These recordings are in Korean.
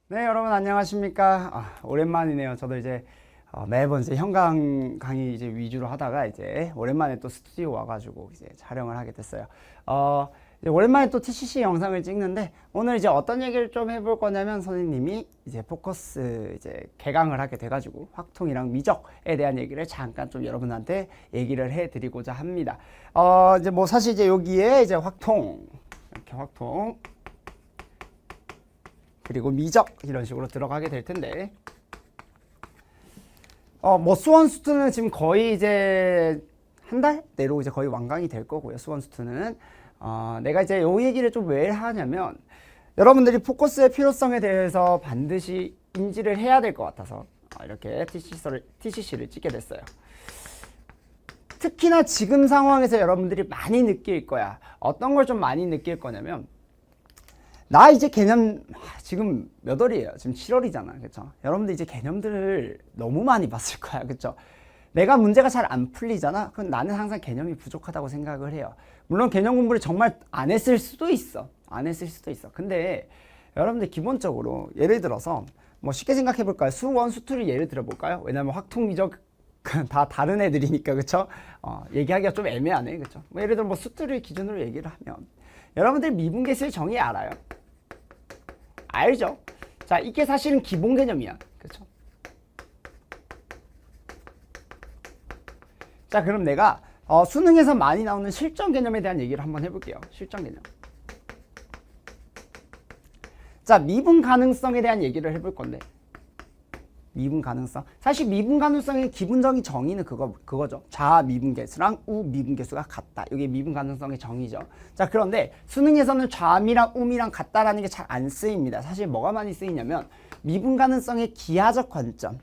네, 여러분 안녕하십니까? 오랜만이네요. 저도 이제 매번 이제 현강 강의 이제 위주로 하다가 이제 오랜만에 또 스튜디오 와가지고 이제 촬영을 하게 됐어요. 이제 오랜만에 또 TCC 영상을 찍는데 오늘 이제 어떤 얘기를 좀 해볼 거냐면 선생님이 이제 포커스 이제 개강을 하게 돼가지고 확통이랑 미적에 대한 얘기를 잠깐 좀 여러분한테 얘기를 해드리고자 합니다. 이제 뭐 사실 이제 여기에 이제 확통 이렇게 확통 그리고 미적 이런 식으로 들어가게 될 텐데 뭐 수원수투는 지금 거의 이제 한 달 내로 이제 거의 완강이 될 거고요. 수원수투는 내가 이제 요 얘기를 좀 왜 하냐면 여러분들이 포커스의 필요성에 대해서 반드시 인지를 해야 될 것 같아서 이렇게 TCC를 찍게 됐어요. 특히나 지금 상황에서 여러분들이 많이 느낄 거야. 어떤 걸 좀 많이 느낄 거냐면 나 이제 개념 지금 몇 월이에요? 지금 7월이잖아. 그쵸? 여러분들 이제 개념들을 너무 많이 봤을 거야. 그쵸? 내가 문제가 잘 안 풀리잖아. 그럼 나는 항상 개념이 부족하다고 생각을 해요. 물론 개념 공부를 정말 안 했을 수도 있어. 안 했을 수도 있어. 근데 여러분들 기본적으로 예를 들어서 뭐 쉽게 생각해 볼까요? 수원, 수투를 예를 들어 볼까요? 왜냐면 확통, 미적 다 다른 애들이니까. 그쵸? 얘기하기가 좀 애매하네. 그쵸? 뭐 예를 들어 뭐 수투를 기준으로 얘기를 하면 여러분들 미분계수의 정의 알아요? 알죠? 자, 이게 사실은 기본 개념이야. 그렇죠? 자, 그럼 내가 수능에서 많이 나오는 실전 개념에 대한 얘기를 한번 해볼게요. 실전 개념. 자, 미분 가능성에 대한 얘기를 해볼 건데 미분 가능성. 사실 미분 가능성의 기본적인 정의는 그거죠. 좌 미분계수랑 우 미분계수가 같다. 이게 미분 가능성의 정의죠. 자, 그런데 수능에서는 좌미랑 우미랑 같다라는 게 잘 안 쓰입니다. 사실 뭐가 많이 쓰이냐면 미분 가능성의 기하적 관점.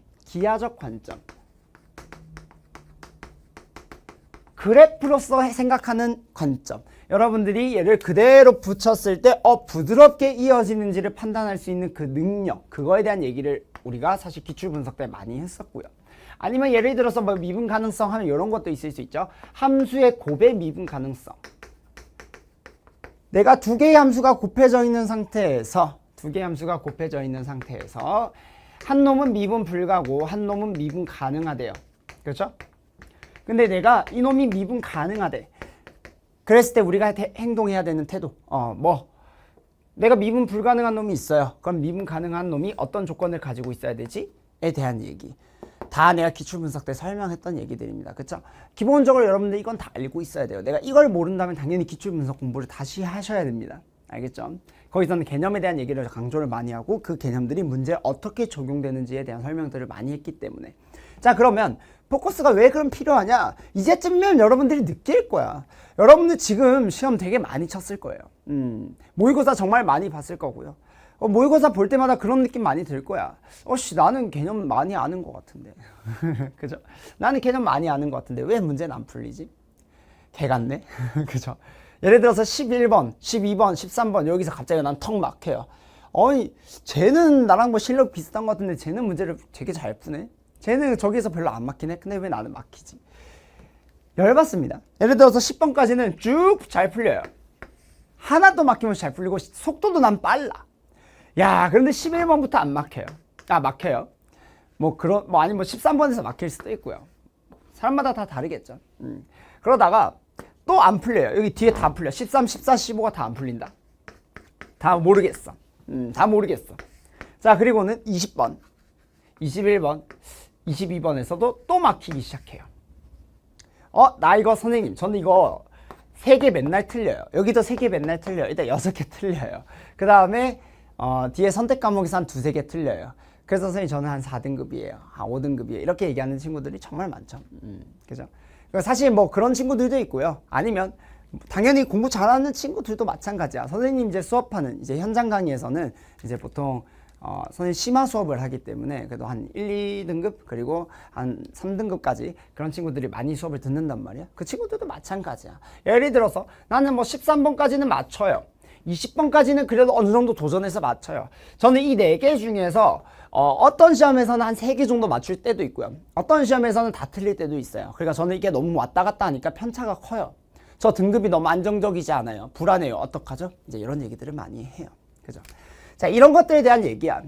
그래프로서 생각하는 관점. 여러분들이 얘를 그대로 붙였을 때 부드럽게 이어지는지를 판단할 수 있는 그 능력, 그거에 대한 얘기를 우리가 사실 기출분석 때 많이 했었고요. 아니면 예를 들어서 뭐 미분 가능성 하면 이런 것도 있을 수 있죠. 함수의 곱의 미분 가능성. 내가 두 개의 함수가 곱해져 있는 상태에서 한 놈은 미분 불가고 한 놈은 미분 가능하대요. 그렇죠? 근데 내가 이 놈이 미분 가능하대. 그랬을 때 우리가 행동해야 되는 태도. 내가 미분 불가능한 놈이 있어요. 그럼 미분 가능한 놈이 어떤 조건을 가지고 있어야 되지? 에 대한 얘기. 다 내가 기출분석 때 설명했던 얘기들입니다. 그쵸? 기본적으로 여러분들 이건 다 알고 있어야 돼요. 내가 이걸 모른다면 당연히 기출분석 공부를 다시 하셔야 됩니다. 알겠죠? 거기서는 개념에 대한 얘기를 강조를 많이 하고 그 개념들이 문제에 어떻게 적용되는지에 대한 설명들을 많이 했기 때문에. 자, 그러면 포커스가 왜 그럼 필요하냐? 이제쯤이면 여러분들이 느낄 거야. 여러분들 지금 시험 되게 많이 쳤을 거예요. 모의고사 정말 많이 봤을 거고요. 모의고사 볼 때마다 그런 느낌 많이 들 거야. 나는 개념 많이 아는 것 같은데. 그죠? 나는 개념 많이 아는 것 같은데 왜 문제는 안 풀리지? 개 같네? 그죠? 예를 들어서 11번, 12번, 13번 여기서 갑자기 난 턱 막혀요. 쟤는 나랑 뭐 실력 비슷한 것 같은데 쟤는 문제를 되게 잘 푸네? 쟤는 저기서 별로 안 막히네? 근데 왜 나는 막히지? 열받습니다. 예를 들어서 10번까지는 쭉 잘 풀려요. 하나도 막히면 잘 풀리고 속도도 난 빨라. 야, 그런데 11번부터 안 막혀요. 막혀요. 아니면 13번에서 막힐 수도 있고요. 사람마다 다 다르겠죠. 그러다가 또 안 풀려요. 여기 뒤에 다 풀려. 13, 14, 15가 다 안 풀린다. 다 모르겠어. 다 모르겠어. 자, 그리고는 20번, 21번, 22번에서도 또 막히기 시작해요. 나 이거 선생님, 저는 이거 3개 맨날 틀려요. 여기도 3개 맨날 틀려요. 일단 6개 틀려요. 그 다음에 뒤에 선택 과목에서 한 2-3개 틀려요. 그래서 선생님 저는 한 4등급이에요. 5등급이에요. 이렇게 얘기하는 친구들이 정말 많죠. 그죠? 사실 뭐 그런 친구들도 있고요. 아니면 당연히 공부 잘하는 친구들도 마찬가지야. 선생님 이제 수업하는 이제 현장 강의에서는 이제 보통 선생님 심화 수업을 하기 때문에 그래도 한 1, 2등급 그리고 한 3등급까지 그런 친구들이 많이 수업을 듣는단 말이야. 그 친구들도 마찬가지야. 예를 들어서 나는 뭐 13번까지는 맞춰요. 20번까지는 그래도 어느 정도 도전해서 맞춰요. 저는 이 4개 중에서 어떤 시험에서는 한 3개 정도 맞출 때도 있고요. 어떤 시험에서는 다 틀릴 때도 있어요. 그러니까 저는 이게 너무 왔다 갔다 하니까 편차가 커요. 저 등급이 너무 안정적이지 않아요. 불안해요. 어떡하죠? 이제 이런 얘기들을 많이 해요. 그죠? 자, 이런 것들에 대한 얘기야.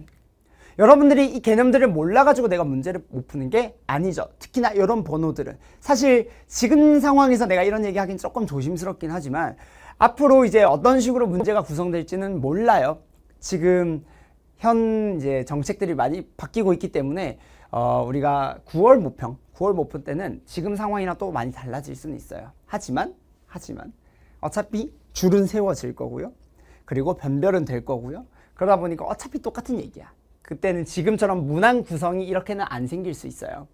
여러분들이 이 개념들을 몰라가지고 내가 문제를 못 푸는 게 아니죠. 특히나 이런 번호들은 사실 지금 상황에서 내가 이런 얘기하기는 조금 조심스럽긴 하지만 앞으로 이제 어떤 식으로 문제가 구성될지는 몰라요. 지금 현 이제 정책들이 많이 바뀌고 있기 때문에 우리가 9월 모평 때는 지금 상황이랑 또 많이 달라질 수는 있어요. 하지만 어차피 줄은 세워질 거고요. 그리고 변별은 될 거고요. 그러다 보니까 어차피 똑같은 얘기야. 그때는 지금처럼 문항 구성이 이렇게는 안 생길 수 있어요.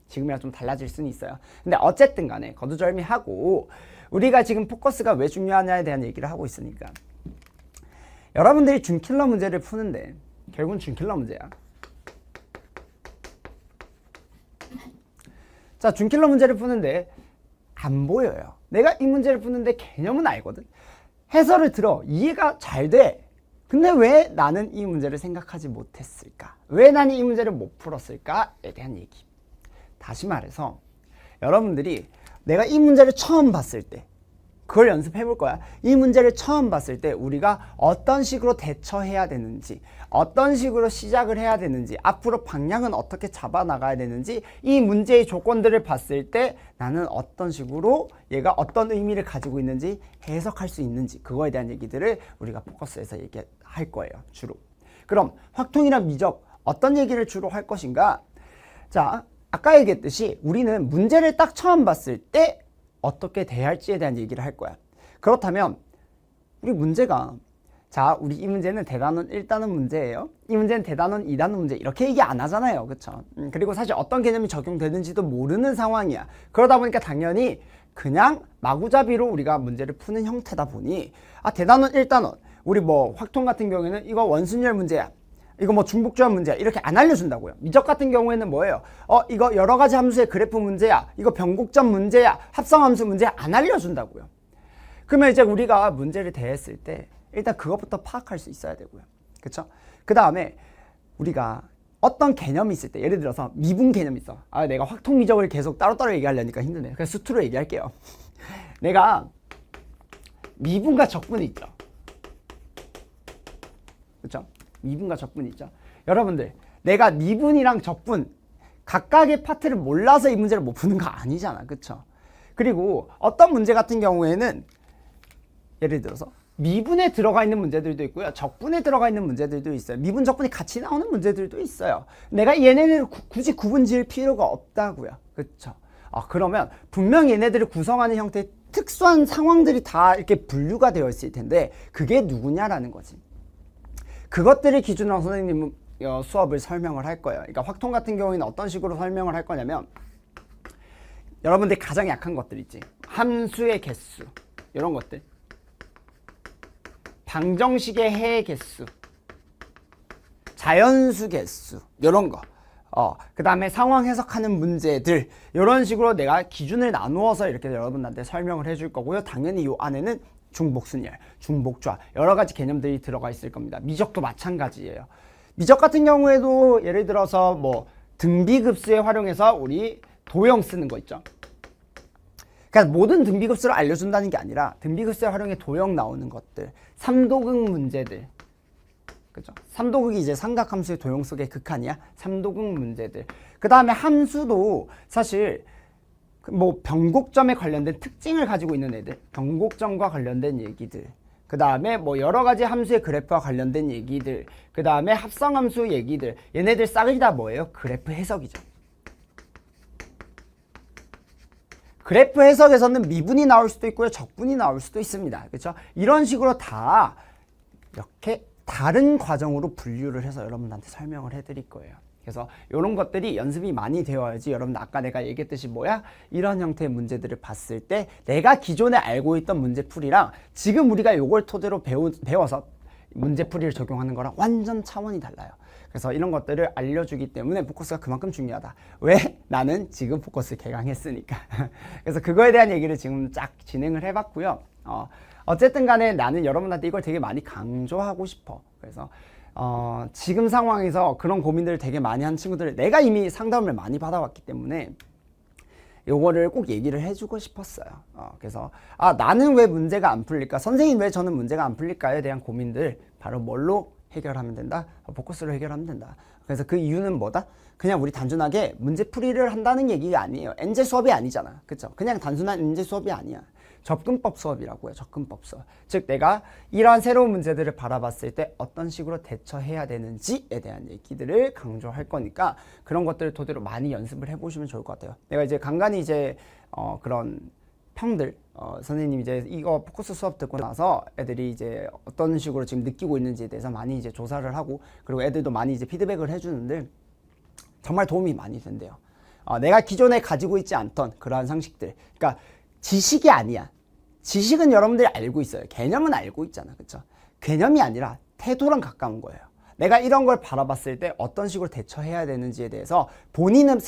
지금이랑 좀 달라질 수는 있어요. 근데 어쨌든 간에 거두절미하고 우리가 지금 포커스가 왜 중요하냐에 대한 얘기를 하고 있으니까 여러분들이 준킬러 문제를 푸는데 결국은 준킬러 문제야. 자, 준킬러 문제를 푸는데 안 보여요. 내가 이 문제를 푸는데 개념은 알거든. 해설을 들어. 이해가 잘 돼. 근데 왜 나는 이 문제를 생각하지 못했을까? 왜 나는 이 문제를 못 풀었을까에 대한 얘기. 다시 말해서 여러분들이 내가 이 문제를 처음 봤을 때 그걸 연습해 볼 거야. 이 문제를 처음 봤을 때 우리가 어떤 식으로 대처해야 되는지, 어떤 식으로 시작을 해야 되는지, 앞으로 방향은 어떻게 잡아 나가야 되는지, 이 문제의 조건들을 봤을 때 나는 어떤 식으로 얘가 어떤 의미를 가지고 있는지 해석할 수 있는지, 그거에 대한 얘기들을 우리가 포커스에서 얘기할 거예요. 주로. 그럼 확통이나 미적 어떤 얘기를 주로 할 것인가? 자, 아까 얘기했듯이 우리는 문제를 딱 처음 봤을 때 어떻게 대할지에 대한 얘기를 할 거야. 그렇다면 우리 문제가 자, 우리 이 문제는 대단원 1단원 문제예요. 이 문제는 대단원 2단원 문제 이렇게 얘기 안 하잖아요. 그렇죠? 그리고 사실 어떤 개념이 적용되는지도 모르는 상황이야. 그러다 보니까 당연히 그냥 마구잡이로 우리가 문제를 푸는 형태다 보니 대단원 1단원 우리 뭐 확통 같은 경우에는 이거 원순열 문제야. 이거 뭐 중복조합 문제야. 이렇게 안 알려준다고요. 미적 같은 경우에는 뭐예요? 이거 여러 가지 함수의 그래프 문제야. 이거 변곡점 문제야. 합성함수 문제야. 안 알려준다고요. 그러면 이제 우리가 문제를 대했을 때 일단 그것부터 파악할 수 있어야 되고요. 그렇죠? 그 다음에 우리가 어떤 개념이 있을 때 예를 들어서 미분 개념이 있어. 내가 확통 미적을 계속 따로따로 얘기하려니까 힘드네. 그래서 수투로 얘기할게요. 내가 미분과 적분이 있죠. 그렇죠? 미분과 적분이 있죠. 여러분들 내가 미분이랑 적분 각각의 파트를 몰라서 이 문제를 못 푸는 거 아니잖아. 그쵸? 그리고 어떤 문제 같은 경우에는 예를 들어서 미분에 들어가 있는 문제들도 있고요. 적분에 들어가 있는 문제들도 있어요. 미분, 적분이 같이 나오는 문제들도 있어요. 내가 얘네들을 굳이 구분 지을 필요가 없다고요. 그쵸? 그러면 분명 얘네들을 구성하는 형태의 특수한 상황들이 다 이렇게 분류가 되어 있을 텐데 그게 누구냐라는 거지. 그것들을 기준으로 선생님은 수업을 설명을 할 거예요. 그러니까 확통 같은 경우에는 어떤 식으로 설명을 할 거냐면 여러분들 가장 약한 것들 있지. 함수의 개수 이런 것들. 방정식의 해 개수. 자연수 개수 이런 거. 그 다음에 상황 해석하는 문제들 이런 식으로 내가 기준을 나누어서 이렇게 여러분한테 설명을 해줄 거고요. 당연히 이 안에는 중복순열, 중복좌 여러 가지 개념들이 들어가 있을 겁니다. 미적도 마찬가지예요. 미적 같은 경우에도 예를 들어서 뭐 등비급수에 활용해서 우리 도형 쓰는 거 있죠. 그러니까 모든 등비급수를 알려준다는 게 아니라 등비급수에 활용해 도형 나오는 것들, 삼도극 문제들, 그죠? 삼도극이 이제 삼각함수의 도형 속의 극한이야. 삼도극 문제들. 그 다음에 함수도 사실 뭐 변곡점에 관련된 특징을 가지고 있는 애들, 변곡점과 관련된 얘기들, 그 다음에 뭐 여러 가지 함수의 그래프와 관련된 얘기들, 그 다음에 합성함수 얘기들, 얘네들 싹이 다 뭐예요? 그래프 해석이죠. 그래프 해석에서는 미분이 나올 수도 있고요, 적분이 나올 수도 있습니다. 그렇죠? 이런 식으로 다 이렇게 다른 과정으로 분류를 해서 여러분한테 설명을 해드릴 거예요. 그래서 이런 것들이 연습이 많이 되어야지 여러분 아까 내가 얘기했듯이 뭐야? 이런 형태의 문제들을 봤을 때 내가 기존에 알고 있던 문제풀이랑 지금 우리가 이걸 토대로 배워서 문제풀이를 적용하는 거랑 완전 차원이 달라요. 그래서 이런 것들을 알려주기 때문에 포커스가 그만큼 중요하다. 왜? 나는 지금 포커스 개강했으니까. 그래서 그거에 대한 얘기를 지금 쫙 진행을 해봤고요. 어쨌든 간에 나는 여러분한테 이걸 되게 많이 강조하고 싶어. 그래서 지금 상황에서 그런 고민들을 되게 많이 한 친구들 내가 이미 상담을 많이 받아왔기 때문에 요거를 꼭 얘기를 해주고 싶었어요. 그래서 나는 왜 문제가 안 풀릴까? 선생님 왜 저는 문제가 안 풀릴까에 대한 고민들 바로 뭘로 해결하면 된다. 포커스로 해결하면 된다. 그래서 그 이유는 뭐다? 그냥 우리 단순하게 문제풀이를 한다는 얘기가 아니에요. 엔제 수업이 아니잖아. 그쵸? 그냥 단순한 엔제 수업이 아니야. 접근법 수업이라고요. 접근법 수업. 즉 내가 이러한 새로운 문제들을 바라봤을 때 어떤 식으로 대처해야 되는지에 대한 얘기들을 강조할 거니까 그런 것들을 토대로 많이 연습을 해보시면 좋을 것 같아요. 내가 이제 간간히 이제 그런 평들 선생님 이제 이거 포커스 수업 듣고 나서 애들이 이제 어떤 식으로 지금 느끼고 있는지에 대해서 많이 이제 조사를 하고 그리고 애들도 많이 이제 피드백을 해주는데 정말 도움이 많이 된대요. 내가 기존에 가지고 있지 않던 그러한 상식들, 그러니까 지식이 아니야. 지식은 여러분들이 알고 있어요. 개념은 알고 있잖아. 그쵸? 개념이 아니라 태도랑 가까운 거예요. 내가 이런 걸 바라봤을 때 어떤 식으로 대처해야 되는지에 대해서 본인은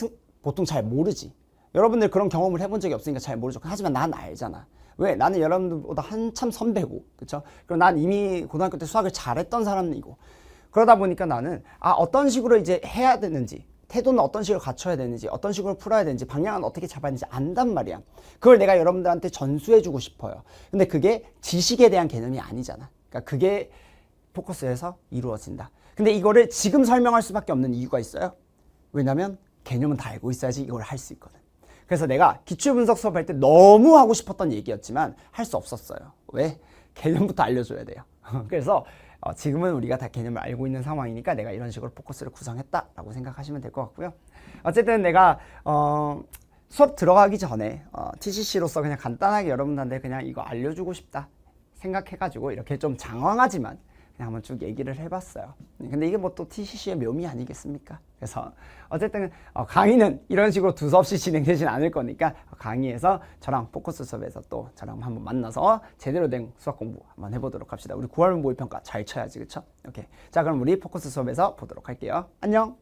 보통 잘 모르지. 여러분들 그런 경험을 해본 적이 없으니까 잘 모르죠. 하지만 난 알잖아. 왜? 나는 여러분들보다 한참 선배고, 그쵸? 그리고 난 이미 고등학교 때 수학을 잘했던 사람이고, 그러다 보니까 나는 어떤 식으로 이제 해야 되는지, 태도는 어떤 식으로 갖춰야 되는지, 어떤 식으로 풀어야 되는지, 방향은 어떻게 잡아야 되는지 안단 말이야. 그걸 내가 여러분들한테 전수해주고 싶어요. 근데 그게 지식에 대한 개념이 아니잖아. 그러니까 그게 포커스에서 이루어진다. 근데 이거를 지금 설명할 수밖에 없는 이유가 있어요. 왜냐면 개념은 다 알고 있어야지 이걸 할 수 있거든. 그래서 내가 기출분석 수업할 때 너무 하고 싶었던 얘기였지만 할 수 없었어요. 왜? 개념부터 알려줘야 돼요. 그래서 지금은 우리가 다 개념을 알고 있는 상황이니까 내가 이런 식으로 포커스를 구성했다라고 생각하시면 될 것 같고요. 어쨌든 내가 수업 들어가기 전에 TCC로서 그냥 간단하게 여러분들한테 그냥 이거 알려주고 싶다 생각해가지고 이렇게 좀 장황하지만 그냥 한번 쭉 얘기를 해봤어요. 근데 이게 뭐 또 TCC의 묘미 아니겠습니까? 그래서 어쨌든 강의는 이런 식으로 두서없이 진행되진 않을 거니까 강의에서 저랑 포커스 수업에서 또 저랑 한번 만나서 제대로 된 수학 공부 한번 해보도록 합시다. 우리 9월 모의평가 잘 쳐야지, 그쵸? 오케이. 자, 그럼 우리 포커스 수업에서 보도록 할게요. 안녕!